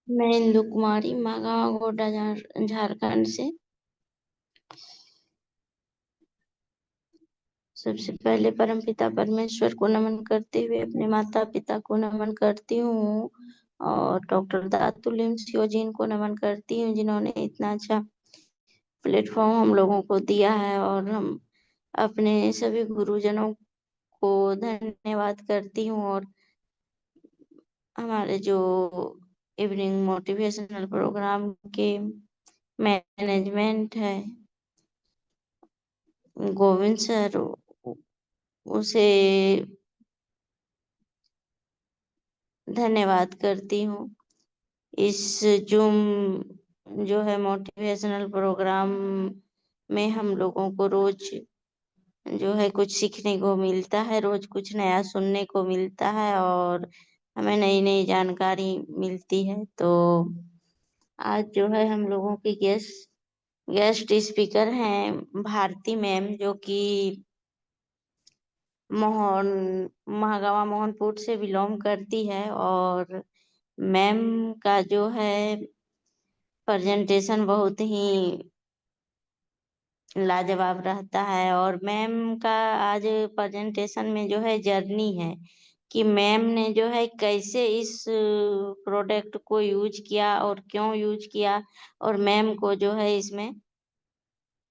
मैं इंदु कुमारी मागावा गोड्डा झारखंड से। सबसे पहले परमपिता परमेश्वर को नमन करते हुए अपने माता पिता को नमन करती हूँ और डॉक्टर दातुल सियोजीन को नमन करती हूँ, जिन्होंने इतना अच्छा प्लेटफॉर्म हम लोगों को दिया है। और हम अपने सभी गुरुजनों को धन्यवाद करती हूँ। और हमारे जो इवनिंग मोटिवेशनल प्रोग्राम के मैनेजमेंट है, गोविंद सर, उसे धन्यवाद करती हूँ। इस जूम जो है मोटिवेशनल प्रोग्राम में हम लोगों को रोज जो है कुछ सीखने को मिलता है, रोज कुछ नया सुनने को मिलता है और हमें नई नई जानकारी मिलती है। तो आज जो है हम लोगों की गेस्ट स्पीकर हैं भारती मैम, जो कि महागावा मोहनपुर से बिलोंग करती है। और मैम का जो है प्रेजेंटेशन बहुत ही लाजवाब रहता है। और मैम का आज प्रेजेंटेशन में जो है जर्नी है कि मैम ने जो है कैसे इस प्रोडक्ट को यूज किया और क्यों यूज किया, और मैम को जो है इसमें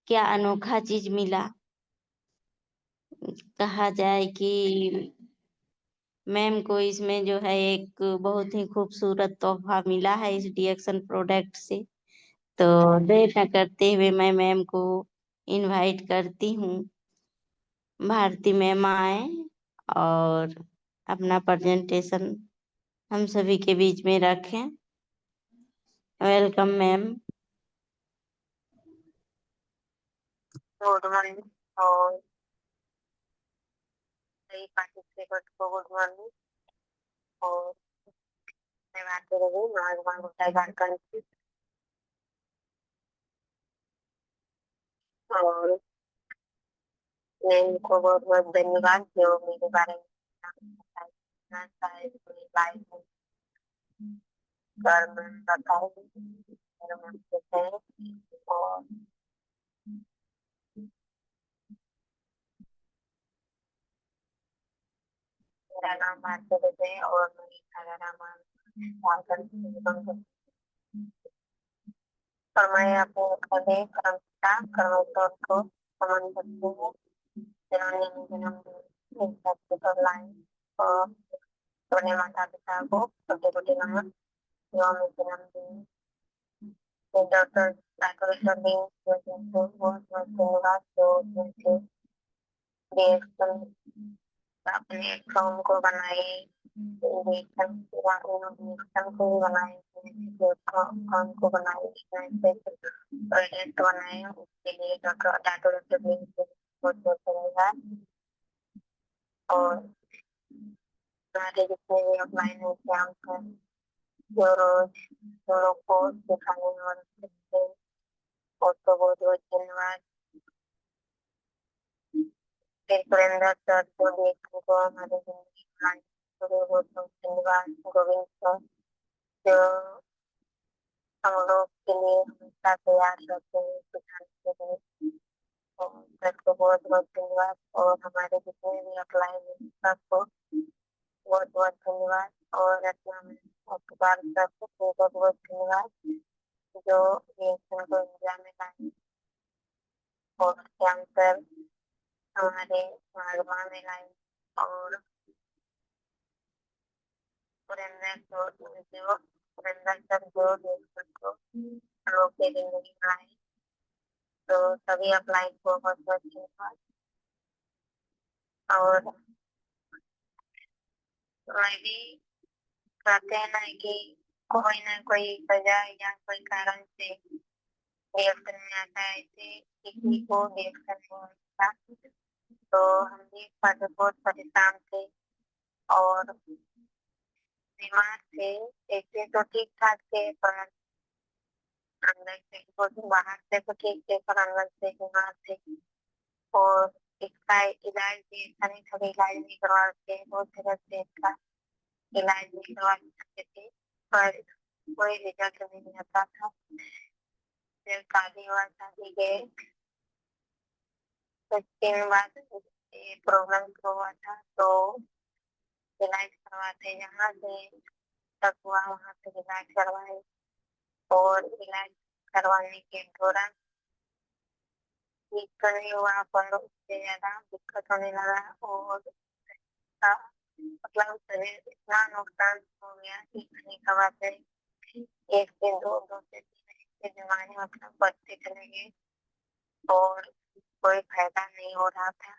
क्या अनोखा चीज मिला। कहा जाए कि मैम को इसमें जो है एक बहुत ही खूबसूरत तोहफा मिला है इस डीएक्शन प्रोडक्ट से। तो देर न करते हुए मैं मैम को इनवाइट करती हूँ, भारती मैम आए और अपना प्रेजेंटेशन हम सभी के बीच में रखें। Welcome ma'am. गुड मॉर्निंग और सही पार्टिसिपेट को गुड मॉर्निंग। और मैं बात कर रही हूँ नौजवान गोड्डा झारखंड की। और मैम को बहुत बहुत धन्यवाद जो मेरे बारे में बताना चाहे अपनी लाइफ में कर्म बताए मैम कहते हैं। और मेरा नाम भारती देते हैं और मैं सारा झारखंड से बिलोंग करती हूँ। और मैं अपने खड़े कर्मठा कर्मोत्तर को नमन करती हूँ, जिन्होंने मुझे जन्म दिया इस धरती पर लाए। और अपने माता पिता को छोटे छोटे नमन जो हमें जन्म दिए। डॉक्टर डॉक्टर बहुत बहुत धन्यवाद जो उनके रिएक्शन अपने फॉर्म को बनाए, रिएक्शन को भी बनाए, फॉर्म को बनाए, प्रोजेक्ट बनाए, उसके लिए डॉक्टर डॉक्टर बहुत बहुत धन्यवाद। और हमारे जितने भी ऑफलाइन एग्जाम हैं जो रोज हम लोग को सिखाने में मदद करते हैं, उसको बहुत बहुत धन्यवाद। फिर सुरेंद्र सर जो भी को हमारे जिंदगी में आए, तो बहुत बहुत धन्यवाद। गोविंद सर जो हम लोग के लिए हमेशा तैयार रहते हैं सिखाने के लिए, और सर को बहुत बहुत धन्यवाद। और हमारे जितने भी अप्लाई हैं सबको बहुत बहुत धन्यवाद। और रत्ना में अखबार सबको बहुत बहुत धन्यवाद जो रिएक्शन को इंडिया में लाए। और कैंसर हमारे मालवा में लाए। और सुरेंद्र सर जो रिएक्शन को लोग के जिंदगी में लाए, तो सभी अप्लाई को बहुत बहुत धन्यवाद। और मैं भी कहते हैं ना कि कोई ना कोई वजह या कोई कारण से रिएक्शन में आता है, ऐसे किसी को रिएक्शन नहीं मिलता। तो हम भी बहुत परेशान थे और बीमार थे। ऐसे तो ठीक ठाक थे पर अंदर से बहुत, बाहर से तो ठीक थे पर अंदर से बीमार थे। और इसका इलाज भी अच्छा नहीं था, इलाज नहीं करवा सकते, बहुत जगह से इसका इलाज नहीं करवा सकते थे। पर कोई रिजल्ट नहीं आता था। फिर शादी हुआ, शादी के कुछ दिन बाद ये प्रॉब्लम हुआ था, तो इलाज करवाते जहाँ से तक हुआ वहाँ से इलाज करवाए, और इलाज करवाने के दौरान ठीक तो नहीं हुआ, पर उससे ज्यादा दिक्कत होने लगा, और उसका मतलब शरीर इतना नुकसान हो गया कि कहने का बात है। एक से दो, दो से तीन ऐसे बीमारी मतलब बढ़ते चले गए, और कोई फायदा नहीं हो रहा था,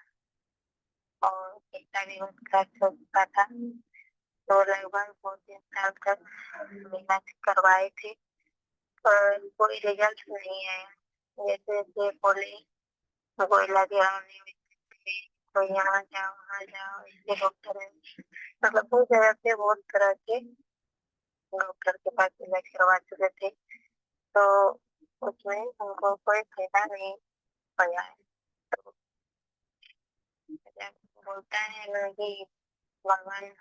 और पैसा भी बहुत खर्च हो चुका था। तो लगभग 2-3 साल तक इलाज करवाए थे, पर कोई रिजल्ट नहीं आया। जैसे जैसे बोले कोई लगे नहीं मिलते, तो यहाँ जाओ वहाँ जाओ, इसके डॉक्टर है, मतलब बहुत जगह से बहुत तरह के डॉक्टर के पास इलाज करवा चुके थे, तो उसमें उनको कोई फायदा नहीं पड़ा है। तो जब बोलता है ना कि भगवान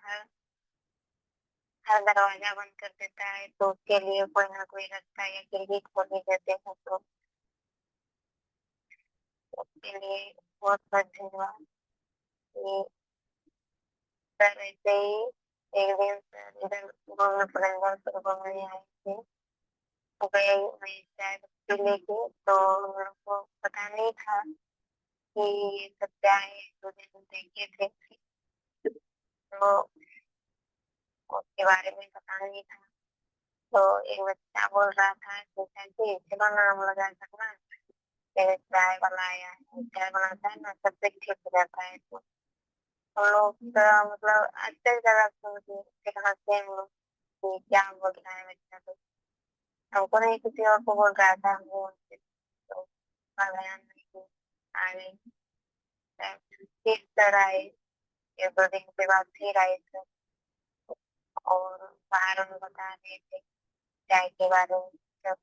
हर दरवाजा बंद कर देता है, तो उसके लिए कोई ना कोई रास्ता या खिड़की खोल ही देते हैं, तो उसके लिए बहुत बहुत धन्यवाद। ये सर ऐसे ही एक दिन सर इधर घूमने पड़ेगा घूमने आए थे, गए मैं चाय पत्ती लेके, तो मेरे को पता नहीं था कि ये सब क्या है, 2 दिन देखे थे, तो उसके बारे में पता नहीं था। तो एक बच्चा बोल रहा था कि चाची चलो नाम लगा सकना, मेरे चाय वाला आया है, चाय बनाता है ना, सबसे ठीक हो जाता है। तो हम लोग तो मतलब आश्चर्य लगा, फिर हंसते हैं हम लोग कि क्या बोल रहा है बच्चा, तो हमको नहीं किसी और को बोल रहा था, हमको तो उसका ध्यान नहीं आ गई। फिर सर आए, 1-2 दिन के बाद फिर आए सर, और बाहर में बता रहे थे चाय के बारे में, सब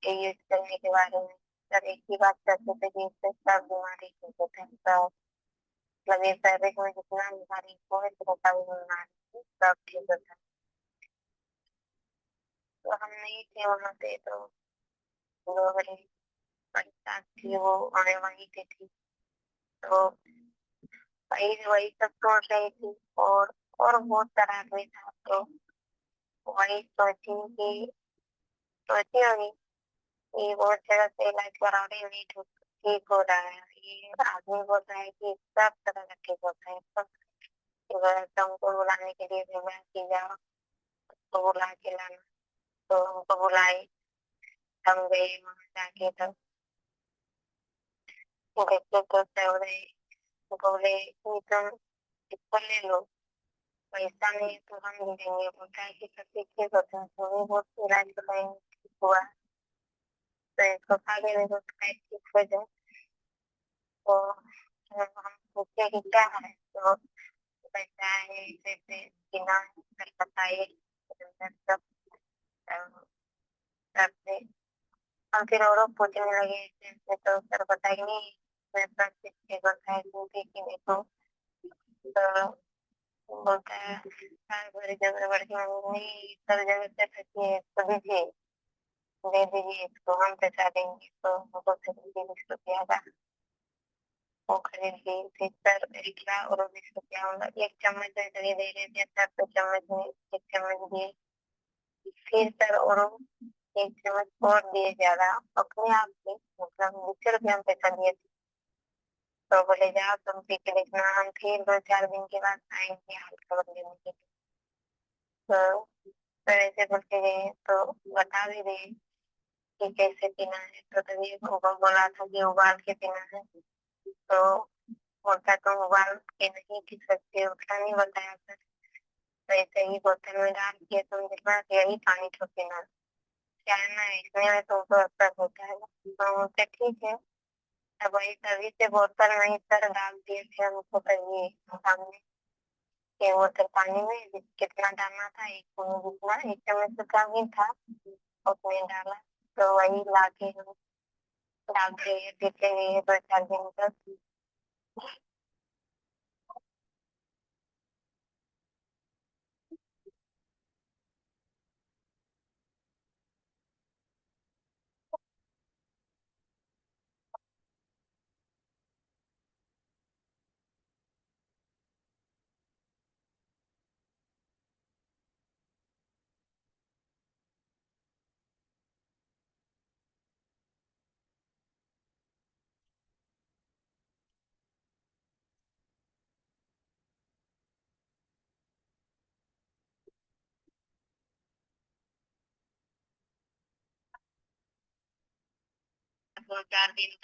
यूज करने के बारे में। सर एक ही बात करते थे कि इससे सब बीमारी ठीक होते हैं, सब मतलब ये शरीर में जितना बीमारी हो है तो सब बीमारी सब ठीक होता है। तो हम नहीं थे वहां पे, तो जो मेरी परिचार थी वो हमें वहीं पे थी, तो वही वही सब सोच रही थी, और बहुत तरह आदमी था, तो वही सोची कि सोची होगी कि बहुत जगह से इलाज करा रही, नहीं ठीक हो रहा है, ये आदमी बोल रहा है कि सब तरह का ठीक होता है, सब हमको बुलाने के लिए भेजा कि जाओ तो बुला के लाना, तो हमको बुलाई, हम गए वहां जाके, तो देखे तो सर बोले कि तुम इसको ले लो, पैसा नहीं तो हम नहीं देंगे, बोलता है कि सब ठीक होता है, तो वो बहुत इलाज कराएंगे, ठीक हुआ, तो इसको खा के देखो शायद ठीक हो जाए। तो हम पूछे कि क्या है, तो पैसा है जैसे बिना कर बताइए, सब करते। हम फिर और पूछने लगे ऐसे, तो सर बताएंगे मैं सब ठीक होता है, क्योंकि कि देखो, तो बोलता है हर बड़ी जगह बढ़ के नहीं सब जगह से फंसी है, तो दीजिए दे दीजिए इसको, हम पैसा देंगे, तो हमको 20 रुपया का वो खरीद ली। फिर सर निकला और 20 रुपया मतलब 1 चम्मच ऐसे ही दे रहे थे, सर तो चम्मच में 1 चम्मच दिए, फिर सर और 1 चम्मच और दिए ज्यादा, अपने आप से मतलब 20 रुपया में पैसा दिए थे। तो बोले जाओ तुम पी के देखना, हम फिर 2-4 दिन के बाद आएंगे हाथ खबर लेने के लिए। तो सर ऐसे बोल के गए, तो बता भी रहे कि कैसे पीना है, तो तभी बोला था कि उबाल के पीना है, तो बोलता तुम उबाल के नहीं पी सकते, उसका नहीं बताया सर, तो ऐसे ही बोतल में डाल के तुम जितना यही पानी को पीना, क्या है ना इसमें में तुमको असर होता है। तो बोलते ठीक है, अब वही तभी से बोतल में ही सर डाल दिए थे हमको, तभी सामने के बोतल पानी में कितना डालना था, एक जितना 1 चम्मच से कम ही था, उसमें डाला, तो वही ला के हम डालते हुए पीते हुए 2-4 दिन तक। 2-4 दिन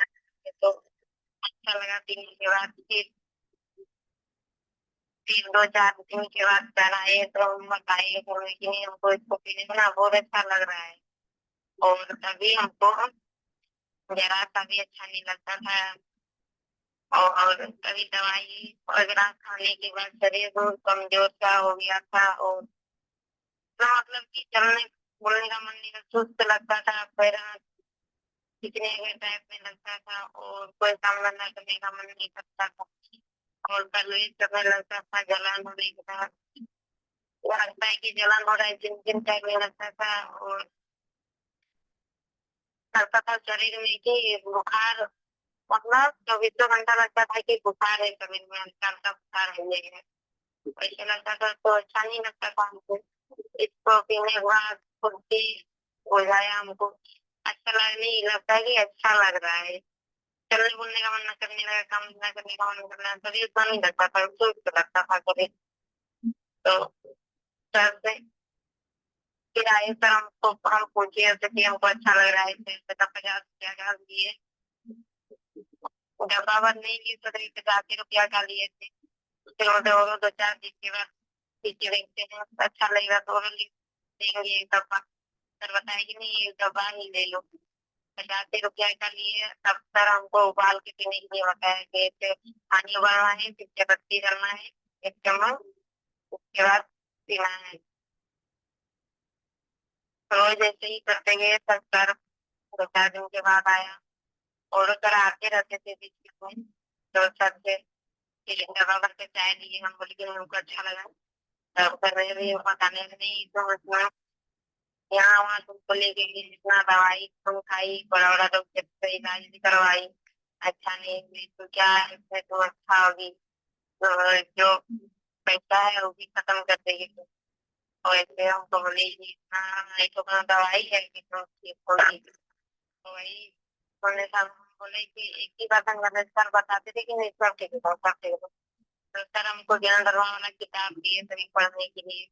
तो अच्छा लगा। 3 दिन के बाद फिर 2-4 दिन के बाद घर आए तो हम बताए बोले कि नहीं हमको इसको पीने में ना बहुत अच्छा लग रहा है। और तभी हमको जरा सा भी अच्छा नहीं लगता था। और कभी दवाई वगैरह खाने के बाद शरीर बहुत कमजोर सा हो गया था। और तो मतलब कि चलने बोलने का मन नहीं, सुस्त लगता था, पैर खींचने के टाइप में लगता था और कोई काम धंधा करने का मन नहीं करता था। और कल समय लगता था, जलन होने के बाद लगता है कि जलन हो रहा है, जिन जिन टाइप में लगता था। और लगता था शरीर में कि बुखार, मतलब 24 घंटा लगता था कि बुखार है शरीर में, हल्का हल्का बुखार है ये है। ऐसे लगता था तो अच्छा नहीं लगता था हमको। इसको पीने के बाद फुर्ती हो जाया हमको, अच्छा लगने लगता है कि अच्छा लग रहा है। चलने बोलने का मन न करने लगा, काम न करने का मन करना, शरीर उतना नहीं लगता था, सुस्त लगता था शरीर। तो सर से फिर आए सर, हमको हम पूछे उससे कि हमको अच्छा लग रहा है, इससे तो 50 रुपया का लिए डब्बा भर नहीं लिए, तो 50 रुपया का लिए थे। फिर और 2-4 दिन के बाद पीछे देखते हैं अच्छा लगेगा तो और लेंगे एक डब्बा। सर बताया कि नहीं एक डब्बा ही ले लो। 50 रुपया का लिए, तब सर हमको उबाल के पीने के लिए बताया कि ऐसे पानी उबालना है, फिर पत्ती डालना है 1 चम्मच, उसके बाद पीना है। रोज ऐसे ही करते गए तब सर 2-4 दिन के बाद आया। और सर आते रहते थे बीच में, तो सर से फिर डब्बा भर के चाय लिए, हम बोले कि हमको अच्छा लगा। तब कर रहे भी बताने नहीं तो उसमें यहाँ वहाँ तुमको ले गई, जितना दवाई तुम खाई, बड़ा बड़ा डॉक्टर से इलाज भी करवाई, अच्छा नहीं हुई तो क्या है, इसमें तुम अच्छा होगी तो जो पैसा है वो भी खत्म कर देगी तुम। और ऐसे हमको बोले कि इतना नहीं तो अपना दवाई है कि तुम ठीक होगी। तो वही बोले था, हम बोले कि एक ही बात हम सर बताते थे कि नहीं सब ठीक है सब ठीक है। तो सर हमको ज्ञान दरबार वाला किताब दिए सभी पढ़ने के लिए।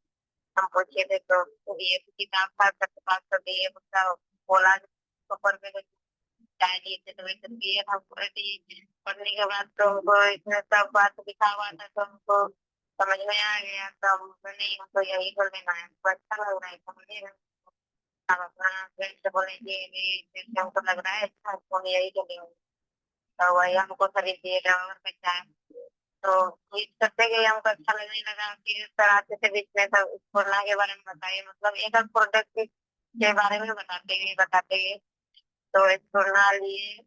हम पूछे थे तो ये किताब था, सबके पास तो ये उसका बोला पेपर पे तो चाय दिए थे, तो वैसे दिए हम पूरे दिए। पढ़ने के बाद तो हमको इसमें सब बात लिखा हुआ था, तो हमको समझ में आ गया। तो हम बोले, नहीं हमको यही कर लेना है, हमको अच्छा लग रहा है समझिएगा। हम अपना फ्रेंड से बोले कि ये जैसे हमको लग रहा है अच्छा, तो हम यही करेंगे। तो वही हमको खरीद दिए ड्राइवर में चाय। तो यूज करते गए हमको अच्छा लगने लगा। फिर सर आते थे बीच में, सब कोरोना के बारे में बताइए, मतलब एक एक प्रोडक्ट के बारे में बताते गए। तो एक कोरोना लिए,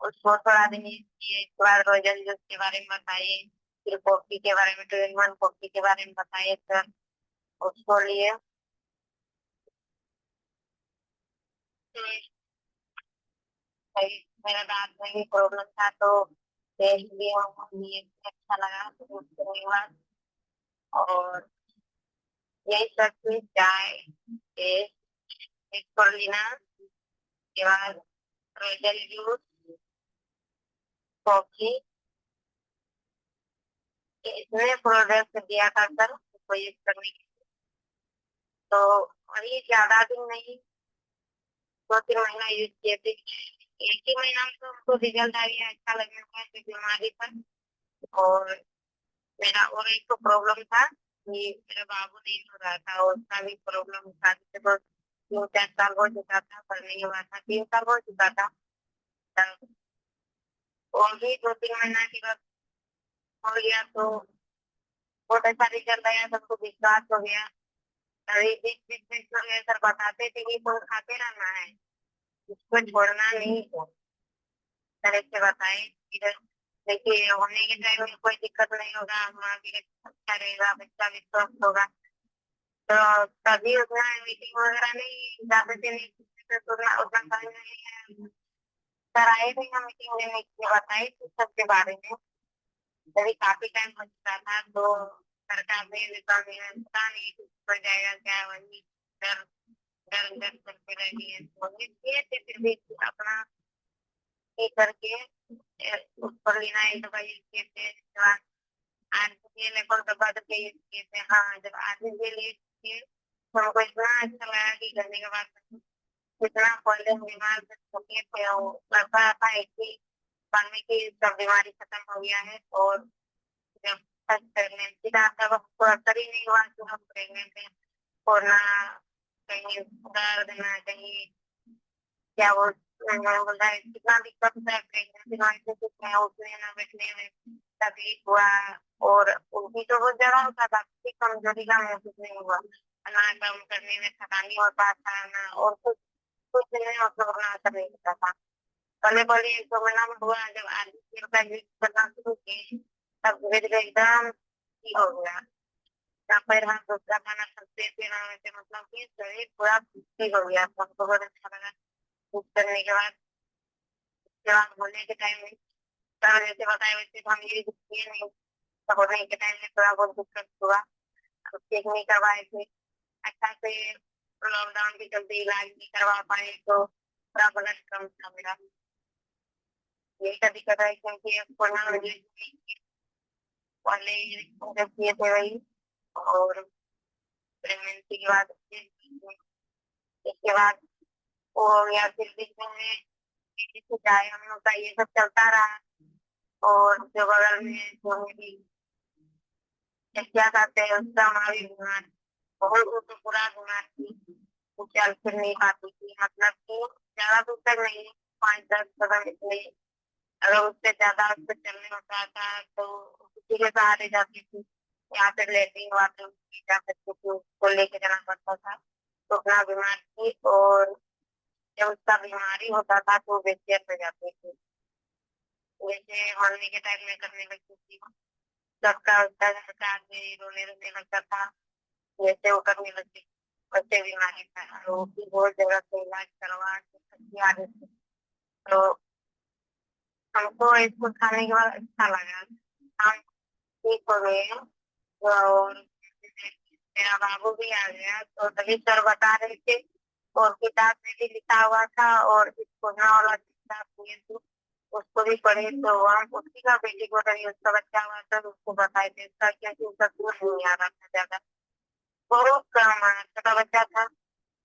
उसको थोड़ा दिन यूज किए, इसके बाद रोजन जूस के बारे में बताइए। फिर कॉफी के बारे में, 2-in-1 कॉफी के बारे में बताइए सर, उसको लिए। मेरा दांत में भी प्रॉब्लम था, तो टेस्ट भी हम लिए, अच्छा लगा तो उसके बाद। और यही सब चीज चाय, एक स्पोरुलिना के बाद रोजल जूस, कॉफी, इतने प्रोडक्ट दिया था सर उसको यूज करने के। तो वही ज्यादा दिन नहीं, 2-3 महीना यूज किए थे। एक ही महीना में तो हमको रिजल्ट आ गया, अच्छा लगने लगा कि बीमारी पर। और मेरा और एक तो प्रॉब्लम था कि मेरा बाबू नहीं हो रहा था, और उसका भी प्रॉब्लम था, जैसे तो 3-4 साल हो चुका था, पढ़ने के बाद था 3 साल हो चुका था। तब और भी 2-3 महीना के बाद हो गया, तो बहुत अच्छा रिजल्ट आया, सबको विश्वास हो गया। अभी बीच बीच में सर बताते थे कि तुम खाते रहना है, इसको छोड़ना नहीं है, तरह से बताए। फिर देखिए होने के टाइम में कोई दिक्कत नहीं होगा, हमारा भी अच्छा रहेगा, बच्चा भी स्वस्थ होगा। तो तभी उतना मीटिंग वगैरह नहीं जाते थे, नहीं तो उतना उतना समझ नहीं है। सर आए थे हम मीटिंग लेने के लिए, बताए थे सबके बारे में। तभी काफी टाइम हो चुका था, तो सरकार ने भी पता नहीं कुछ हो जाएगा क्या, वही डर डर डर करके रह गए। तो किए थे फिर भी अपना ये करके उस पर लेना एक दवाई किए थे। आज के लेकर दबा के यूज किए थे। हाँ जब आज के लिए किए तो हमको इतना अच्छा लगा कि करने के बाद जितना पहले हम बीमार होते थे वो लगता था एक ही बार में कि सब बीमारी खत्म हो गया है। और जब फर्स्ट प्रेगनेंसी था तब हमको असर ही नहीं हुआ कि हम प्रेग्नेंट हैं। और ना कहीं दर्द ना कहीं क्या बोलता है कितना दिक्कत होता है प्रेगनेंसी में, ऐसे कुछ है उठने ना बैठने में तकलीफ हुआ। और उल्टी तो बहुत ज्यादा होता था, किसी कमजोरी का महसूस नहीं हुआ। ना काम करने में थकान नहीं होता था ना, और कुछ कुछ नहीं मतलब अपना असर नहीं होता था। पहले पहले 1 2 महीना में हुआ, जब आदमी तेल का यूज करना शुरू किए तब धीरे धीरे एकदम ठीक हो गया। ना पैर हाथ दुखता था ना थकते थे ना वैसे, मतलब कि शरीर पूरा ठीक हो गया। हमको बहुत अच्छा लगा कुछ करने के बाद। उसके बाद होने के टाइम में सर जैसे बताए वैसे तो हम ये किए नहीं, तो होने के टाइम में थोड़ा बहुत दिक्कत हुआ। चेक नहीं करवाए थे अच्छा से, लॉकडाउन के चलते इलाज नहीं करवा पाए तो थोड़ा ब्लड कम था मेरा। यही का दिक्कत है क्योंकि कोरोना में पहले जब किए थे वही। और प्रेगनेंसी के बाद इसके बाद वो हो गया, फिर बीच में चाहे हम लोग का ये सब चलता रहा। और जो बगल में जो मेरी क्या कहते हैं उसका हमारी बीमार बहुत, वो तो पूरा बीमार थी, वो चल फिर नहीं पाती थी, मतलब कि ज्यादा दूर तक नहीं, 5 10 कदम इसलिए। अगर उससे ज्यादा उससे चलने होता था तो किसी के सहारे जाती थी। यहाँ पे लेटरिन बाथरूम की जा सकती थी, उसको लेके जाना पड़ता था। तो उतना बीमार थी। और जब उसका बीमारी होता था तो बेचैन हो जाती थी, जैसे होने के टाइम में करने लगती थी। सबका उसका सरकार में रोने रोने लगता था, जैसे वो करने लगती। बच्चे बीमारी था और वो भी बहुत जगह से इलाज करवा के आ रहे थे। तो हमको इसको खाने के बाद अच्छा लगा, हम ठीक हो गए। और मेरा बाबू भी आ गया तो तभी सर बता रहे थे। और किताब में भी लिखा हुआ था, और इस कोरोना वाला किताब दिए थे उसको भी पढ़े, तो हम उसी का बेटी को रही उसका बच्चा हुआ था तो उसको बताए थे उसका, क्योंकि उसका दूर नहीं आ रहा था ज्यादा, बहुत कम छोटा बच्चा था,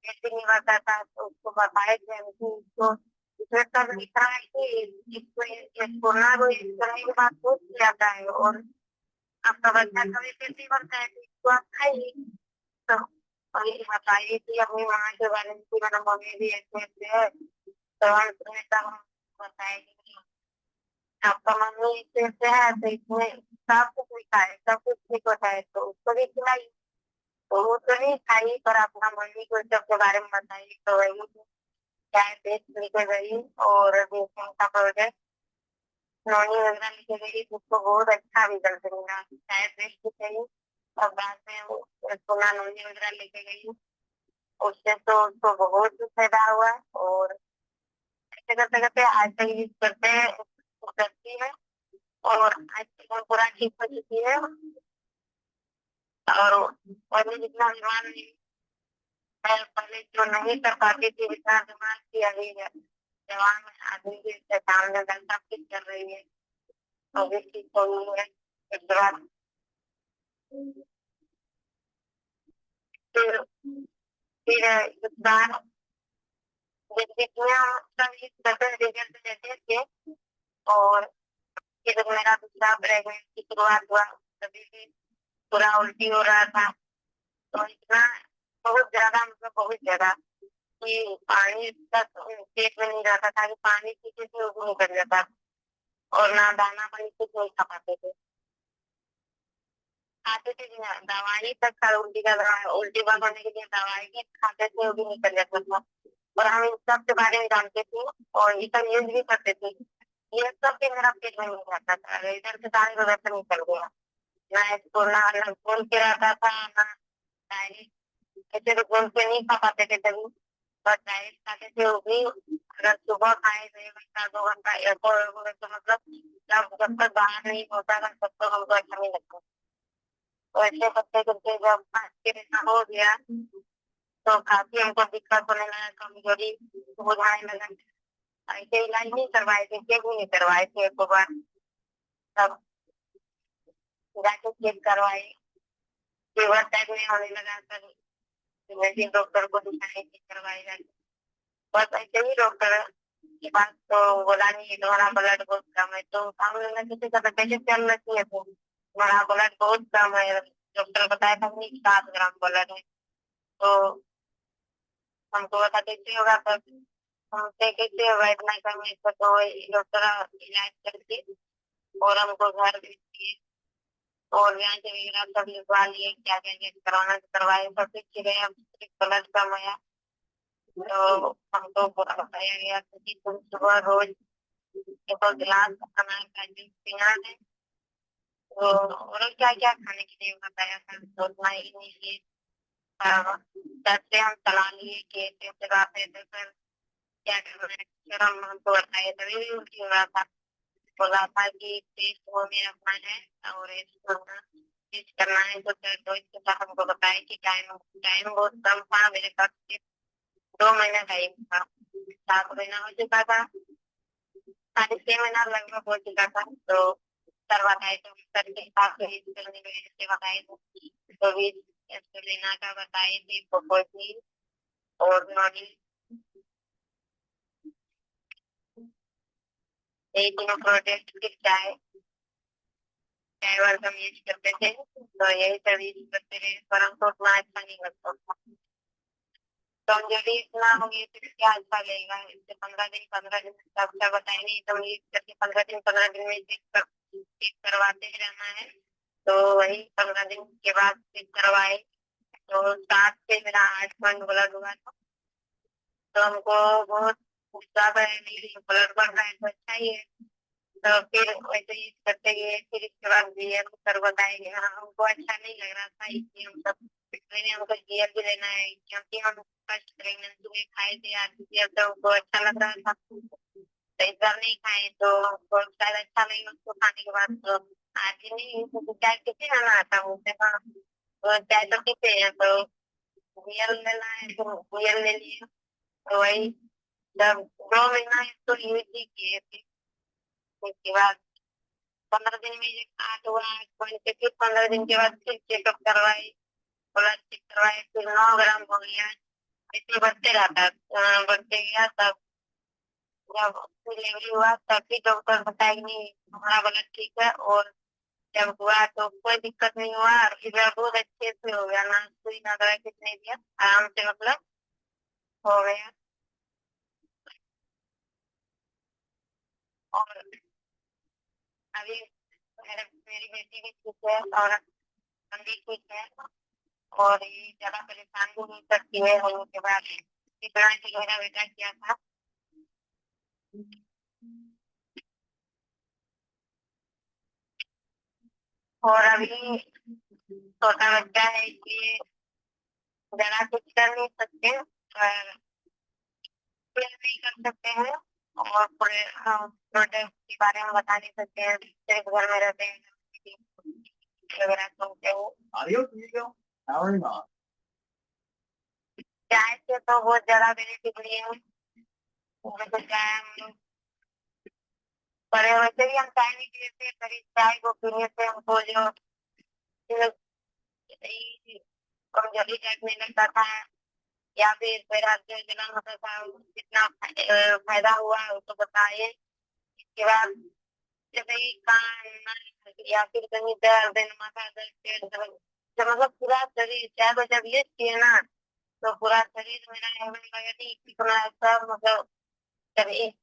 ऐसे नहीं आता था। तो उसको बताए थे हम कि इसको इसमें सब लिखा है कि इसको ये कोरोना को यूज करने के बाद बहुत जाता है। और आपका बच्चा कभी पेट भरता है तो इसको आप खाइए। तो और ये बताइए कि अपनी माँ के बारे में कि मेरा मम्मी भी ऐसे ऐसे है। तो हम तुम्हें तब हम बताएंगे कि आपका मम्मी ऐसे ऐसे है, तो इसमें सब कुछ लिखा है, सब कुछ ठीक होता है, तो उसको भी खिलाइए। तो वो तो नहीं खाई, पर अपना मम्मी को सबके बारे में बताइए। तो वही चाय पेस्ट लेके गई और बेसन का पाउडर नौनी वगैरह लेके गई, उसको बहुत अच्छा रिजल्ट मिला। चाय पेस्ट भी गई और बाद में वो सोना नौनी वगैरह लेके गई, उससे तो उसको बहुत फायदा हुआ। और ऐसे करते करते आज तक यूज करते हैं, करती है। और आज तक वो पूरा ठीक हो चुकी है। और पहले जितना बीमार नहीं है, पहले जो नहीं कर पाती थी इतना बीमार थी, अभी जवान आदमी के सामने सब कुछ कर रही है, अभी ठीक हो गई है। एक बार फिर फिर इस बार जितना सब इस तरह रिजल्ट देते थे। और फिर मेरा दूसरा प्रेगनेंसी की शुरुआत हुआ, तभी भी पूरा उल्टी हो रहा था। तो इतना बहुत ज्यादा, मतलब बहुत ज्यादा कि पानी तक पेट में नहीं रहता था, कि पानी पीते थे वो भी निकल जाता। और ना दाना पानी कुछ नहीं खा पाते थे, खाते थे भी ना, दवाई तक खा, उल्टी का दवा, उल्टी बंद होने के लिए दवाई भी खाते थे वो भी निकल जाता था। और हम इन सब के बारे में जानते थे और ये सब यूज भी करते थे। ये सब भी मेरा पेट में नहीं रहता था, इधर से दाने उधर से निकल गया। ना इसको ना खोल के रहता था ना डायरेक्ट, ऐसे तो खोल के नहीं खा पाते थे कभी, पर डायरेक्ट खाते थे वो भी। अगर सुबह खाए तो 1 घंटा 2 घंटा तो मतलब जब तक बाहर नहीं होता था तब तक हमको अच्छा नहीं लगता। तो ऐसे करते करते जब फिर ऐसा हो गया तो काफी हमको दिक्कत होने लगा, कमजोरी बुझाने लगा। ऐसे इलाज नहीं करवाए थे, चेक भी नहीं करवाए थे एक बार, तब जाके चेक करवाए, फीवर टाइप में होने लगा, तब वैसे डॉक्टर को दिखाने चेक करवाए जाके। बस ऐसे ही डॉक्टर के पास तो बोला नहीं तुम्हारा ब्लड बहुत कम है, तो हम लोग ने किसी का कैसे चल रखी है, तो तुम्हारा ब्लड बहुत कम है, डॉक्टर बताया था नहीं 7 ग्राम ब्लड है। तो हमको बता कैसे होगा, तब हमसे कैसे होगा इतना कम है, तो डॉक्टर इलाज करके और हमको घर भेज दिए और यहाँ से वगैरह सब लिखवा लिए, क्या क्या क्या करवाना करवाए, सब कुछ गए, अब ब्लड कम आया। तो हमको पूरा बताया गया था कि तुम सुबह रोज 1 गिलास अनार का जूस पीना है। तो और क्या क्या खाने के लिए बताया था, तो उतना ही नहीं लिए। तब से हम सलाह लिए कि कैसे बात है, तो सर क्या करना है, फिर हम हमको बताए, तभी भी उल्टी हो रहा था। बोला था कि टेस्ट वो मेरा अपना है और टेस्ट करना है, तो सर तो इसके साथ हमको बताया कि टाइम टाइम बहुत कम था मेरे पास, सिर्फ 2 महीना टाइम था, 7 महीना हो चुका था, 6.5 महीना लगभग हो चुका था। तो सर बताए, तो सर के हिसाब से करने के लिए बताए, तो भी लेना का बताए थे, प्रोपोजल और नॉडी, यही तीनों प्रोडक्ट की चाय चाय वाल हम यूज करते थे, तो यही सब यूज करते रहे, पर हमको उतना अच्छा नहीं लगता था। कमजोरी इतना हो गई तो क्या अच्छा लगेगा, इससे 15 दिन अच्छा बताए नहीं, तो यूज करके 15 दिन में चेक करवाते रहना है। तो वही 15 दिन के बाद चेक करवाए, तो 7 से मेरा 8 पॉइंट ब्लड हुआ था। तो हमको बहुत ज्यादा ब्लड बढ़ रहा है, तो अच्छा ही है। तो फिर वैसे ही करते गए, फिर इसके बाद जीएल सर बताएंगे, हाँ हमको अच्छा नहीं लग रहा था, इसलिए हम सब मैंने हमको जीएल भी लेना है, क्योंकि हम फर्स्ट प्रेगनेंसी में खाए थे आरसीएल, तो हमको अच्छा लग रहा था, तो इस बार नहीं खाए तो हमको शायद अच्छा नहीं, उसको खाने के बाद तो आज ही नहीं, तो चाय किसी ना आता मुझसे, हाँ तो चाय तो पीते हैं, तो जीएल लेना है तो जीएल ले लिए। तो वही जब 2 महीना इसको यूज ही किए थे, उसके बाद 15 दिन में 8 हुआ, 8 पॉइंट से फिर 15 दिन के बाद फिर चेकअप करवाई, ब्लड चेक करवाए, फिर 9 ग्राम हो गया, इसे बढ़ते रहता बढ़ते गया। तब जब डिलीवरी हुआ तब भी डॉक्टर बताया कि नहीं हमारा ब्लड ठीक है, और जब हुआ तो कोई दिक्कत नहीं हुआ, इधर बहुत अच्छे से हो गया, ना सुई ना दवाई कुछ नहीं दिया, आराम से मतलब हो गया। और अभी मेरी बेटी भी ठीक है और हम भी ठीक है, और ये ज्यादा परेशान भी नहीं करती है होने के बाद, इतना कि मेरा बेटा किया था। और अभी छोटा बच्चा है, इसलिए ज्यादा कुछ कर नहीं सकते, पर फिर भी कर सकते हैं, और पूरे प्रोडक्ट के बारे में बता नहीं सकते हैं, सिर्फ घर में रहते हैं वगैरह सुनते हैं। चाय से तो बहुत ज्यादा बेनिफिट लिए हैं, जैसे चाय हम लोग, पर वैसे भी हम चाय नहीं पीते, पर इस चाय को पीने से हमको जो कमजोरी टाइप में लगता था, या फिर पैर हाथ में जलन होता था, कितना फायदा हुआ उसको बताइए। इसके बाद जैसे कि कान या फिर कहीं दर्द, माथा दर्द, पेट दर्द, तो मतलब पूरा शरीर चाय को जब यूज किए ना, तो पूरा शरीर मेरा ऐसा लगा कि कितना सब मतलब शरीर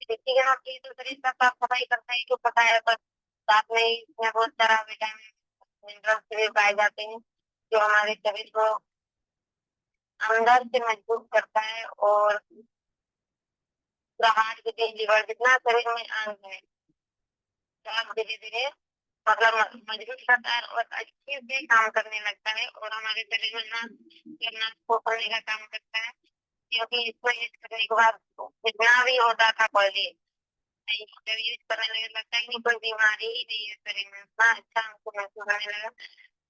देखिए ना कि तो शरीर का साफ सफाई करता है, तो पता है, पर साथ में ही इसमें बहुत सारा विटामिन मिनरल्स भी पाए जाते हैं, जो हमारे शरीर को अंदर से मजबूत करता है, और पूरा हार्ट बीट लीवर जितना शरीर में अंग है सब धीरे धीरे मतलब मजबूत करता है, और अच्छे से काम करने लगता है, और हमारे शरीर में ना करना खोखलने का काम करता है, क्योंकि इसको यूज करने के बाद जितना भी होता था पहले, जब यूज करने लगे लगता है कि कोई बीमारी ही नहीं है शरीर में, इतना अच्छा हमको महसूस होने लगा।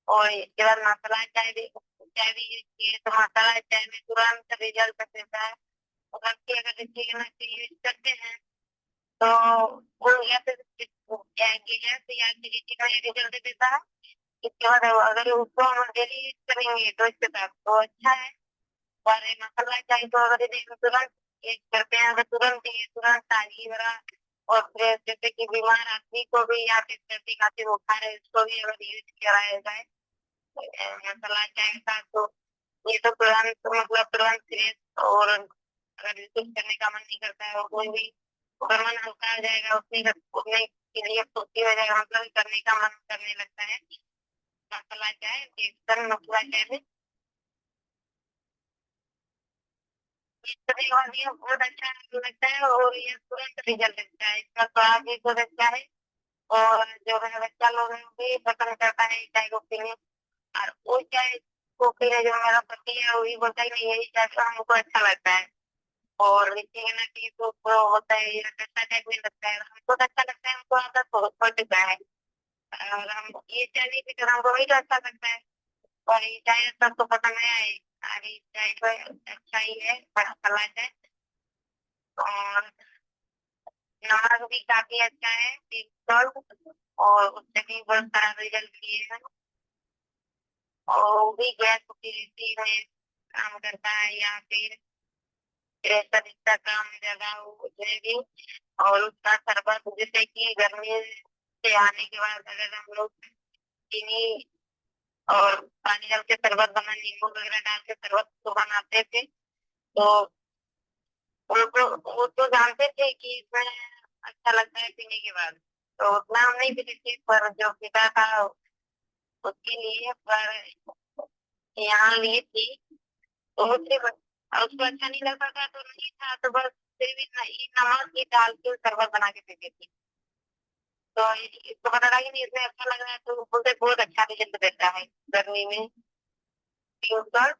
और इसके बाद मसाला चाय भी यूज किए, तो मसाला चाय में तुरंत रिजल्ट देता है, मतलब कि अगर देखिए ना यूज करते हैं तो वो या फिर गैस या एसिडिटी का रिजल्ट देता है। इसके बाद अगर उसको हम डेली यूज करेंगे तो इसके साथ तो अच्छा है, और ये मसाला चाय तो अगर तुरंत ये करते हैं अगर तुरंत ये तुरंत ताजगी भरा और फ्रेश, जैसे कि बीमार आदमी को भी या फिर सर्दी खांसी बुखार है उसको भी अगर यूज कराया जाए मसाला चाय का, तो ये तो तुरंत मतलब तुरंत फ्रेश, और अगर कुछ करने का मन नहीं करता है और कोई भी अगर मन हल्का हो जाएगा उतने के लिए फुर्ती हो जाएगा, मतलब करने का मन करने लगता है। मसाला चाय एकदम मसाला चाय में ये बहुत अच्छा लगता है और ये तुरंत रिजल्ट देता है, इसका स्वाद भी बहुत अच्छा है। और जो है बच्चा लोग हैं वो भी पसंद करता है चाय को पीने। और वो चाय को पीने जो मेरा पति है वो भी बोलता है कि यही चाय तो हमको अच्छा लगता है। और पिएंगे ना कि तो वो होता है ये नशा टाइप में लगता है, हमको तो अच्छा लगता है, हमको आदत हो चुका है। और हम ये चाय नहीं पीते तो हमको वही तो अच्छा लगता है। और ये चाय सबको पसंद है। और ये चाय तो अच्छा ही है, बड़ा चला है। और नमक भी काफी अच्छा है, एक सॉल्ट, और उससे भी बहुत सारा रिजल्ट लिए हैं। और वो भी गैस की में काम करता है, या फिर प्रेशर इसका काम ज्यादा हो जाएगी। और उसका शरबत जैसे कि गर्मी से आने के बाद अगर हम लोग चीनी और पानी डाल के शरबत बना, नींबू वगैरह डाल के शरबत को बनाते थे, तो वो तो जानते थे कि इसमें अच्छा लगता है पीने के बाद, तो उतना हम नहीं पीते थे, पर जो पिता था उसके लिए, पर यहाँ लिए थी तो सिर्फ उसको अच्छा नहीं लगता था तो नहीं था, तो बस फिर भी नमक ही डाल के शरबत बना के पीते थे। तो इसको पता था कि नहीं इसमें अच्छा लग रहा है, तो बोलते बहुत अच्छा रिजल्ट देता है गर्मी में पीकर।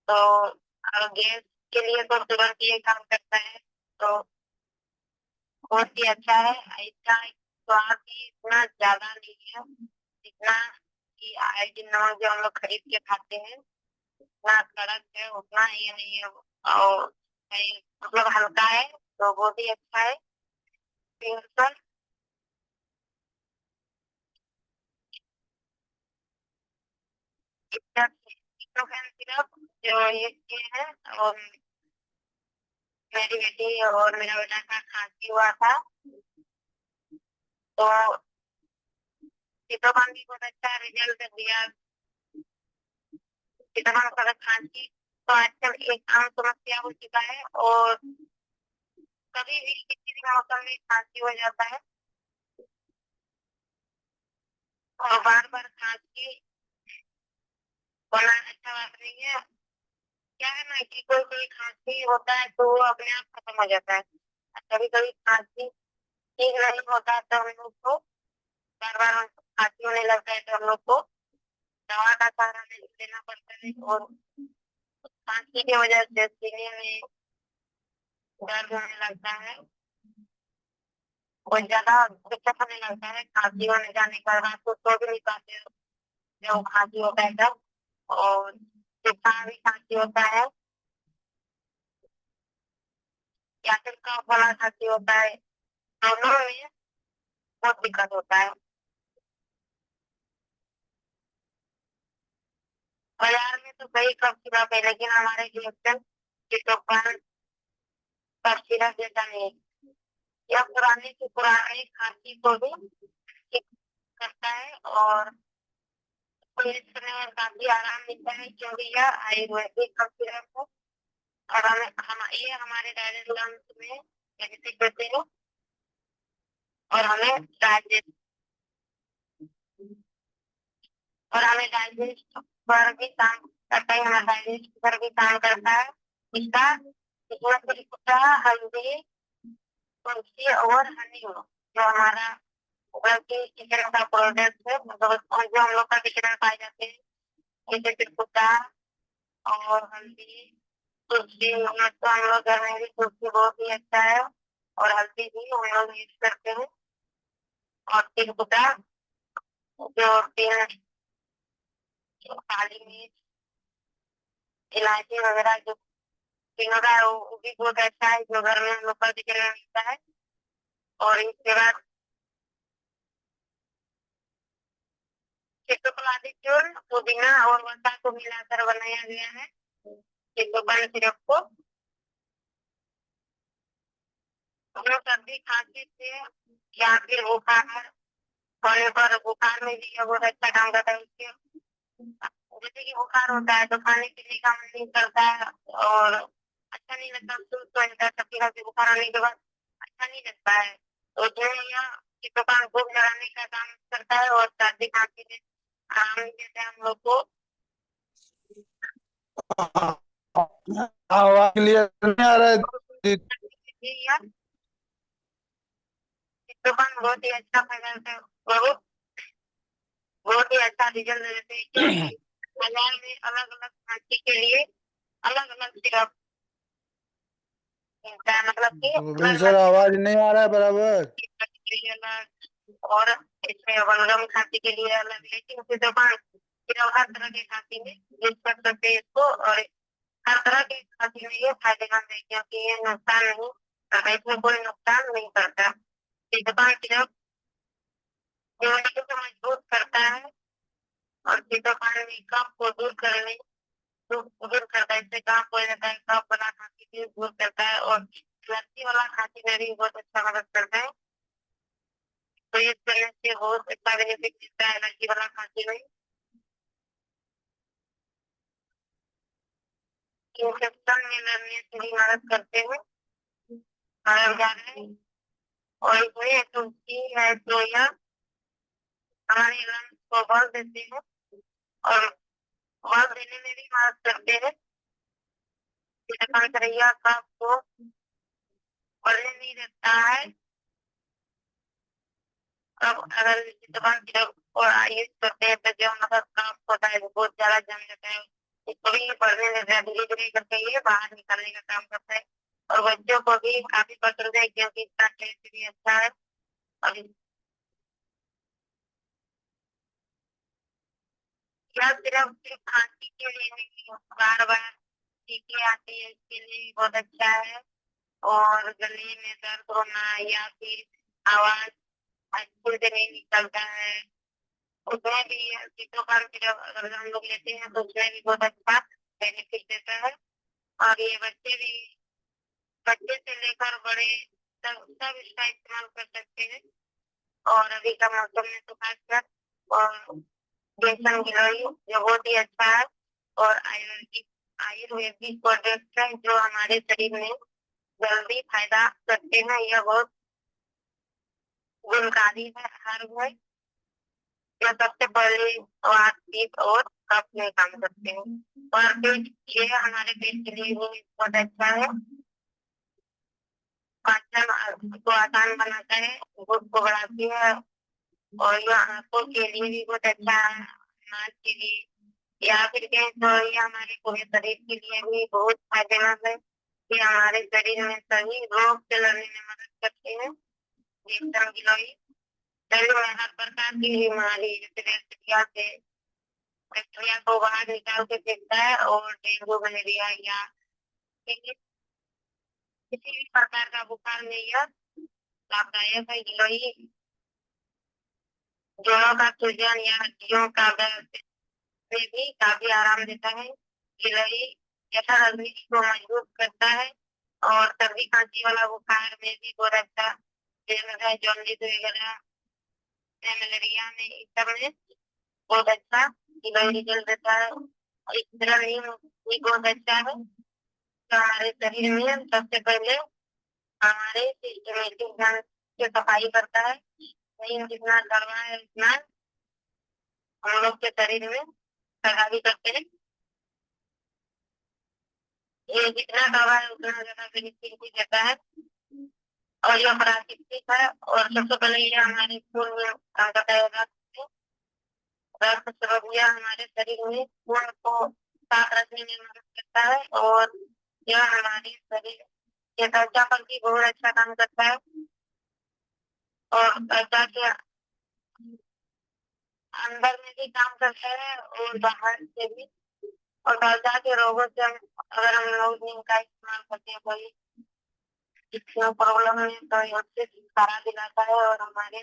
तो गैस के लिए तो तुरंत ये काम करता है, तो बहुत ही अच्छा है। इसका स्वाद भी इतना ज्यादा नहीं है जितना कि आयोडीन नमक जो हम लोग खरीद के खाते हैं उतना कड़क है, उतना ये नहीं है। और मतलब हल्का है, तो बहुत ही अच्छा है। सिंपल सिरप जो ये किए हैं, और मेरी बेटी और मेरा बेटा का खांसी हुआ था, तो सीतोपन भी बहुत अच्छा रिजल्ट दिया। सीतोपन का खांसी तो आजकल एक आम समस्या हो चुका है, और कभी भी किसी भी मौसम में खांसी हो जाता है, और बार बार खांसी होना अच्छा बात नहीं है। क्या है ना कि कोई कोई खांसी होता है तो वो अपने आप खत्म हो जाता है, कभी कभी खांसी ठीक नहीं होता तो हम लोग को बार बार खांसी होने लगता है, तो हम लोग को दवा का सहारा लेना पड़ता है, और खांसी की वजह से सीने में दर्द होने लगता है, बहुत ज्यादा दिक्कत होने लगता है। खांसी होने जाने के बाद तो सो भी नहीं पाते हो जब खांसी होता है तब। और जुकाम भी खांसी होता है, या फिर कफ वाला खांसी होता है, दोनों में बहुत दिक्कत होता है। बाजार में तो कई कफ सिरप है, लेकिन हमारे रिएक्शन की तो कफ सिरप जैसा नहीं है। यह पुराने से पुराने खांसी को भी ठीक करता है, और यूज करने में काफी आराम मिलता है, क्योंकि यह आयुर्वेदिक कफ सिरप है। और ये हमारे डायरेक्ट लंग्स में बेनिफिट देते हैं, और हमें डाइजेस्ट और हमें डाइजेस्ट पर भी काम करता है, हमारा डाइजेस्ट पर भी काम करता है। इसका इसमें कुछ हल्दी, तुलसी और हनी हो, जो हमारा मतलब कि किचन का प्रोडक्ट है, मतलब जो हम लोग का किचन में पाए जाते हैं, जैसे तिलकुटा और हल्दी, तुलसी। तो हम लोग घर में भी तुलसी बहुत ही अच्छा है, और हल्दी भी हम लोग यूज करते हैं। और तिलकुटा जो तीन काली मिर्च, इलायची वगैरह जो तीनों का है वो भी बहुत अच्छा है, जो घर में हम लोग का किचन में मिलता है। और इसके बाद पुदीना और वसा को मिलाकर बनाया गया है चित्तोपन सिरप को। जो सर्दी खांसी से या फिर बुखार होने पर, बुखार में भी ये बहुत अच्छा काम करता है। उसके जैसे कि बुखार होता है तो खाने पीने का मन नहीं करता है और अच्छा नहीं लगता, सुस्त रहता है, सबके खांसी बुखार आने के बाद अच्छा नहीं लगता है। तो जो यह इस दुकान भूख लगाने का काम करता है और सर्दी खांसी में आराम देता है हम लोग को। आवाज क्लियर नहीं आ रहा है जी। यह इस दुकान बहुत ही अच्छा फायदा है, बहुत बहुत ही अच्छा रिजल्ट देते हैं, क्योंकि बाजार में अलग अलग खांसी के लिए अलग अलग सिरप मिलता है, मतलब कि गोविंद अलग सर, अलग आवाज नहीं आ रहा है बराबर। के लिए अलग, और इसमें बलगम खांसी के लिए अलग, लेकिन इस दुकान सिर्फ हर तरह की खांसी में यूज कर सकते हैं इसको, और हर तरह की खांसी में ये फायदेमंद है, क्योंकि ये नुकसान नहीं करता, इसमें कोई नुकसान नहीं करता। इस दुकान सिर्फ इम्यूनिटी को मजबूत करता है और शीतोकाल में कफ को दूर करने दूर करता है, इससे कफ हो जाता है, कफ वाला खांसी भी दूर करता है, और एलर्जी वाला खांसी में भी बहुत अच्छा मदद करता है। तो इस तरह से बहुत अच्छा बेनिफिट मिलता है एलर्जी वाला खांसी में। इन्फेक्शन में लड़ने से भी मदद करते हैं, मदद जाने, और इसमें तुलसी है तो यह हमारे लंग्स को बल देते हैं और बल देने में भी मदद करते हैं। करैया कफ को बढ़ने नहीं देता है। अब अगर दुकान की तरफ और यूज करते हैं तो जो मतलब कफ होता है वो बहुत ज्यादा जम जाता है, इसको भी बढ़ने देता है, धीरे धीरे करके ये बाहर निकालने का काम करता है। और बच्चों को भी काफी पसंद है, क्योंकि इसका टेस्ट भी अच्छा है। और यह सिर्फ खांसी के लिए नहीं, बार बार छींके आती है इसके लिए भी बहुत अच्छा है। और गले में दर्द होना या फिर आवाज अच्छे से नहीं निकलता है, उसमें भी कीटों का सिरप अगर हम लोग लेते हैं तो उसमें भी बहुत अच्छा बेनिफिट देता है। और ये बच्चे भी, बच्चे से लेकर बड़े सब इसका इस्तेमाल कर सकते हैं। और अभी का मौसम में तो खासकर, और बेसन गिलोय जो बहुत ही अच्छा है, और आयुर्वेदिक आयुर्वेदिक प्रोडक्ट है जो हमारे शरीर में जल्दी फायदा करते हैं। यह बहुत गुणकारी है, हर है। यह सबसे पहले वात पित्त और कफ में काम करते हैं, और पेट, ये हमारे पेट के लिए भी बहुत अच्छा है। पाचन को आसान बनाता है, भूख को बढ़ाती है, और यह आंखों के लिए भी बहुत अच्छा है, नाक के लिए, या फिर कहें तो ये हमारे पूरे शरीर के लिए भी बहुत फायदेमंद है। ये हमारे शरीर में सभी रोग से लड़ने में मदद करते हैं। एकदम गिलोय शरीर में हर प्रकार की बीमारी जैसे बैक्टीरिया से बैक्टीरिया को बाहर निकाल के फेंकता है, और डेंगू मलेरिया या किसी किसी भी प्रकार का बुखार में यह लाभदायक है। गिलोय जोड़ों का सूजन या हड्डियों का दर्द में भी काफी आराम देता है। गिलोय यथा को मजबूत करता है, और सर्दी खांसी वाला बुखार में भी बहुत अच्छा है, जॉन्डिस वगैरह मलेरिया में, इस सब में बहुत अच्छा गिलोय रिजल्ट देता है। और इस तरह नीम भी बहुत अच्छा है, तो हमारे शरीर में सबसे पहले हमारे सिस्टमेटिक ढंग से सफाई करता है। नीम जितना कड़वा है उतना हम लोग के शरीर में प्रभावी करते हैं। ये जितना कड़वा है उतना ज्यादा बेनिफिट भी देता है, और यह प्राकृतिक है। और सबसे पहले ये हमारे खून में काम करता है, रक्त स्राव, यह हमारे शरीर में खून को साफ रखने में मदद करता है, और यह हमारे शरीर के त्वचा पर भी बहुत अच्छा काम करता है, और त्वचा के अंदर में भी काम करता है और बाहर से भी। और त्वचा के रोगों से अगर हम लोग इनका इस्तेमाल करते हैं कोई प्रॉब्लम में, तो उससे छुटकारा दिलाता है, और हमारे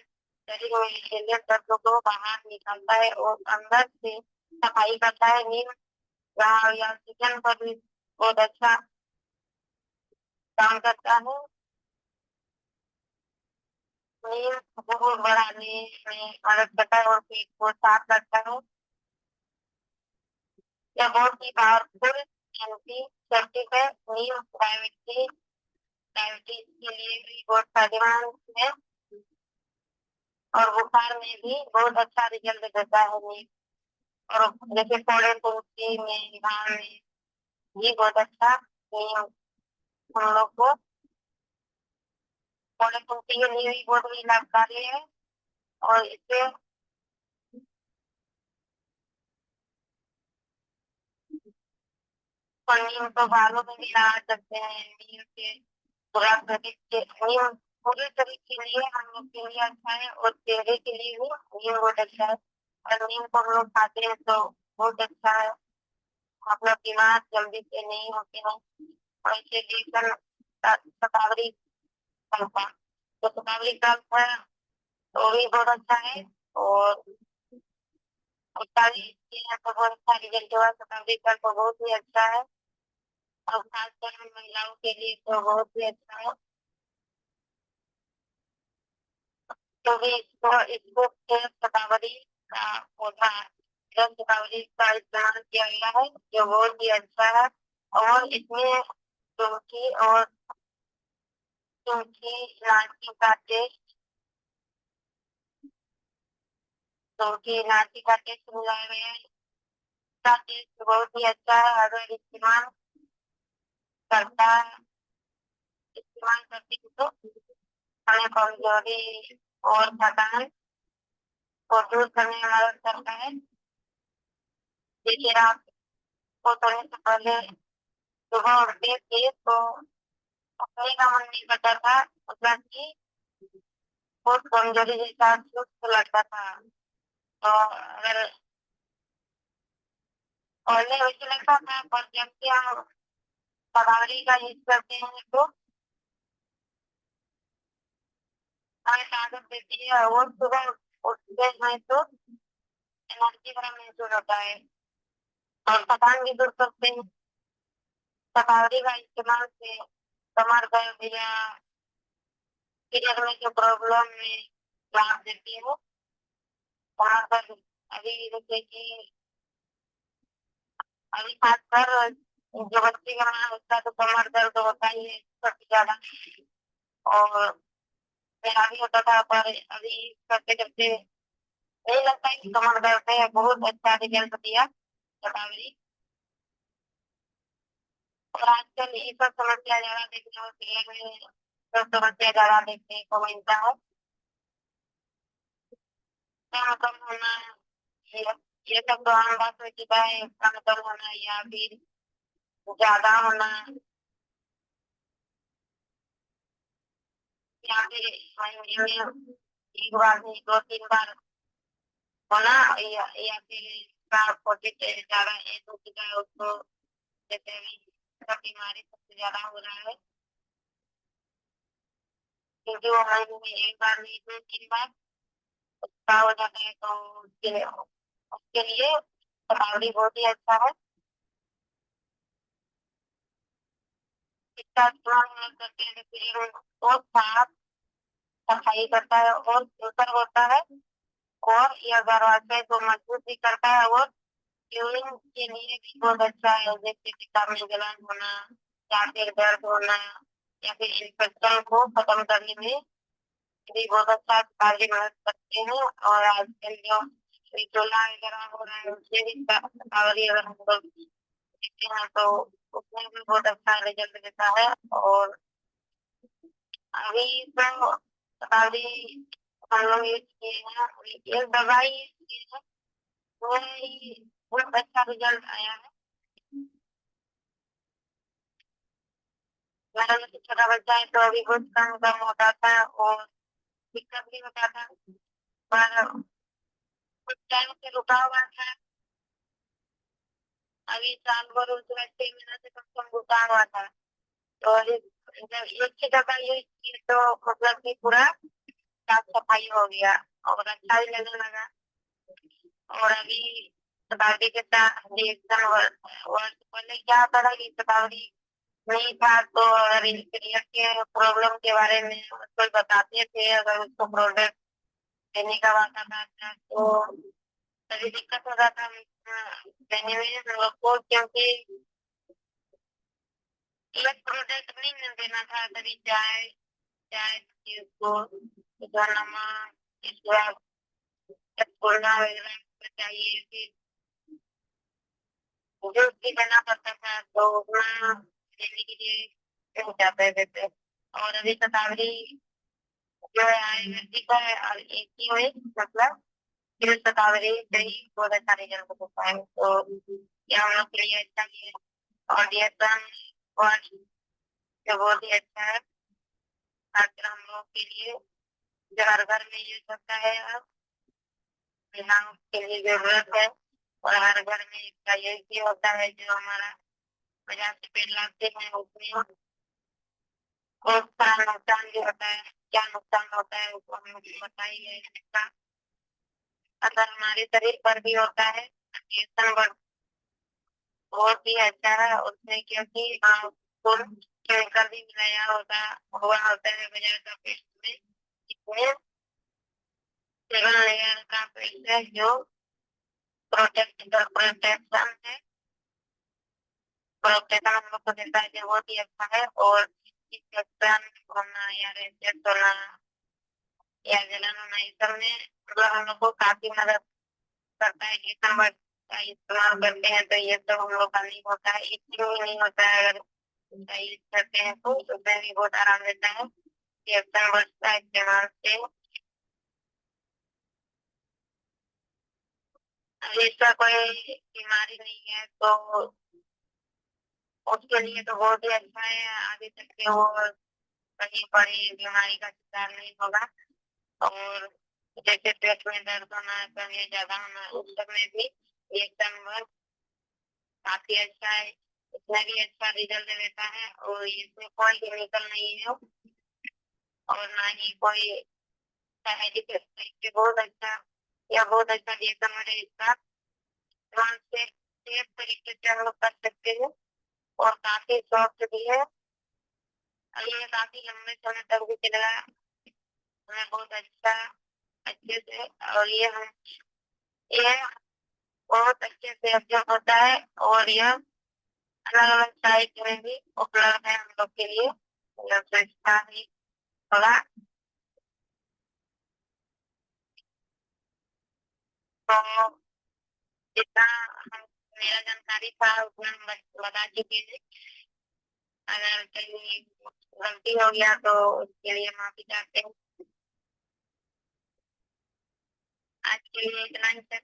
शरीर में जलिया तत्वों को बाहर निकालता है, और अंदर से सफाई करता है। नीम घाव या सूजन पर भी बहुत अच्छा काम करता है। नीम खून बढ़ाने में मदद करता है और पेट को साफ रखता है। यह बहुत ही पावरफुल एंटीसेप्टिक है। नीम डायबिटीज के लिए भी बहुत फायदेमंद है और बुखार में भी बहुत अच्छा रिजल्ट देता है नीम। और जैसे फोड़े तुलसी में घाव में भी बहुत अच्छा नीम हम लोग को फोड़े तुलसी के लिए भी बहुत ही लाभकारी है। और इससे नीम तो बालों में भी राहत करते हैं। नीम के पूरा शरीर के नीम पूरे शरीर के लिए हम लोग के लिए अच्छा है और चेहरे के लिए भी नीम बहुत अच्छा है। और नीम को हम लोग खाते हैं तो बहुत अच्छा है। हम लोग बीमार जल्दी से नहीं होते हैं। और इसे लेकर शतावरी करता तो शतावरी करता है तो भी बहुत अच्छा है। और उसका भी तो बहुत अच्छा रिजल्ट हुआ। शतावरी कर तो बहुत ही अच्छा है और खासकर हम महिलाओं के लिए तो बहुत ही अच्छा है। क्योंकि इसको शतावरी का पौधा शतावरी का इस्तेमाल किया गया है जो बहुत ही अच्छा है। और इसमें तुलसी और तुलसी इलायची का टेस्ट तुलसी इलायची का टेस्ट मिलाया गया है। इसका टेस्ट बहुत ही अच्छा है। अगर करता इस्तेमाल करते हैं तो हमें कमजोरी और थकान को दूर करने में मदद करता है। जैसे रात को सोने से पहले सुबह उठते थे तो उठने का मन नहीं करता था। मतलब कि बहुत कमजोरी जैसा सुस्त लगता था। तो अगर पहले वैसे लगता था पर जब से हम शतावरी का यूज करते हैं तो हमें ताकत देती है और सुबह उठते हैं तो एनर्जी भरा महसूस होता है और थकान भी दूर करते हैं। शतावरी का इस्तेमाल से कमर दर्द या पीरियड में जो प्रॉब्लम में लाभ देती है वहां पर अभी जैसे कि अभी खासकर जो बच्चे का वहाँ होता है तो कमर दर्द होता ही है सबसे ज्यादा। और मेरा भी होता था पर अभी करते करते नहीं लगता है कि कमर दर्द है। बहुत अच्छा रिजल्ट दिया शतावरी। और आजकल ये सब समस्या ज्यादा देखने को पीरियड में सब समस्या ज्यादा देखने को मिलता है। कम कम होना ये ये सब तो आम बात हो चुका है। कम कम होना या फिर ज्यादा होना या फिर महीने में एक बार नहीं दो तीन बार होना या फिर ज्यादा एज हो चुका है उसको जैसे अभी सब बीमारी सबसे ज्यादा हो रहा है क्योंकि वो महीने में एक बार नहीं दो तीन बार उसका हो जाता है तो उसके लिए शतावरी बहुत ही अच्छा है। इसका इस्तेमाल हम लोग करते हैं फिर वो साफ सफाई करता है और सुंदर होता है। और यह दरवाजे को मजबूत भी करता है और ट्यूनिंग के लिए भी बहुत अच्छा है। जैसे पेशाब में जलन होना या फिर दर्द होना या फिर इन्फेक्शन को खत्म करने में भी बहुत अच्छा कार्य मदद करते हैं। और आजकल जो विचोला वगैरह हो रहा है उससे भी शतावरी अगर हम लोग देखते हैं तो उसमें भी बहुत अच्छा रिजल्ट देता है। और अभी तो शतावरी हम लोग यूज किए हैं ये दवाई यूज किए हैं वही बहुत अच्छा रिजल्ट आया है। मेरा जो छोटा बच्चा है तो अभी बहुत कम कम होता था और दिक्कत भी होता था पर कुछ टाइम से रुका हुआ था। अभी साल भर उसमें 6 महीना से कम कम रुका हुआ था। तो अभी जब एक ही दफा यूज की तो मतलब कि पूरा साफ सफाई हो गया और अच्छा भी लगने लगा। और अभी शतावरी के साथ रिएक्शन वर्ष पहले क्या होता था कि शतावरी नहीं था, तो अगर इंटीरियर के प्रॉब्लम के बारे में कोई बताते थे, अगर उसको प्रोडक्ट देने का वादा था तो तभी दिक्कत हो जाता देने में हम लोग को, क्योंकि एक प्रोडक्ट नहीं मिल देना था। तभी चाय चाय को नमक, इसके बाद छोड़ना वगैरह चाहिए, फिर जो भी करना पड़ता था, तो उतना देने के लिए नहीं चाहते थे। और अभी शताब्दी जो है आयुर्वेदिक है, और एक ही हुई, मतलब फिर शताब्दी से ही बहुत अच्छा रिजल्ट होता है, तो ये हम लोग के लिए अच्छा ही है। और DSM और जो बहुत ही अच्छा है खासकर हम लोग के लिए, जो हर घर में यूज होता है, अब महिलाओं के लिए जरूरत है। और हर घर में इसका यूज भी होता है, जो हमारा बाजार से पेड़ लाते हैं उसमें बहुत सारा नुकसान भी होता है। क्या नुकसान होता है उसको हम लोग को पता ही है। इसका असर हमारे शरीर पर भी होता है। बहुत ही अच्छा है उसमें, क्योंकि केमिकल भी मिलाया हुआ होता है बाजार का पेस्ट में। इसमें 7 लेयर का पेस्ट है, जो प्रोटेक्शन है, प्रोटेक्शन हम लोग को देता है, जो बहुत ही अच्छा है। और इन्फेक्शन होना या रेशेस होना या जलन होना, इस सब में मतलब हम लोग को काफी मदद करता है। ये सब का इस्तेमाल करते हैं तो ये सब हम लोग का नहीं होता है, इतनी भी नहीं होता है। अगर उसका यूज करते हैं तो उसमें भी बहुत आराम रहता है। ये वर्ष का इस्तेमाल से अगर इसका कोई बीमारी नहीं है तो उसके लिए तो बहुत ही अच्छा है। आगे चल के वो कहीं बड़ी बीमारी का शिकार नहीं होगा। और जैसे पेट में दर्द होना, कभी ज्यादा होना, उस सब में भी ये वर्ष काफी अच्छा है। इसमें भी अच्छा रिजल्ट देता है, और इसमें कोई केमिकल नहीं है और ना ही कोई साइड इफेक्ट। बहुत अच्छा, या बहुत अच्छा रिएक्शन है इसका। ध्यान से सेफ तरीके से हम लोग कर सकते हैं, और काफी सॉफ्ट भी है, और ये काफी लंबे समय तक भी चलेगा हमें बहुत अच्छा अच्छे से। और ये बहुत अच्छे से अध्ययन होता है, और यह अलग अलग साइज में भी उपलब्ध है हम लोग के लिए, मतलब सस्ता ही होगा। तो जितना मेरा जानकारी था उतना हम बता चुके हैं। अगर कहीं गलती हो गया तो उसके लिए माफी चाहते हैं। आज के लिए इतना ही sir.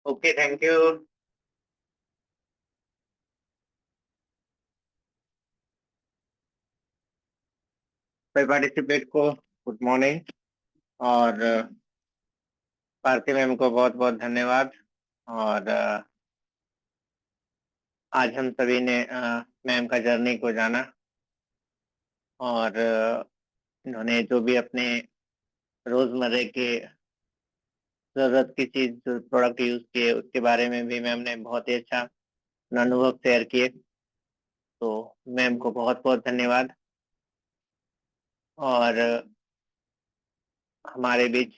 Okay, thank you. Participate को गुड मॉर्निंग, और भारती मैम को बहुत बहुत धन्यवाद। और आज हम सभी ने मैम का जर्नी को जाना, और इन्होंने जो भी अपने रोजमर्रे के जरूरत की चीज जो प्रोडक्ट यूज किए उसके बारे में भी मैम ने बहुत ही अच्छा अनुभव शेयर किए। तो मैम को बहुत बहुत धन्यवाद। और हमारे बीच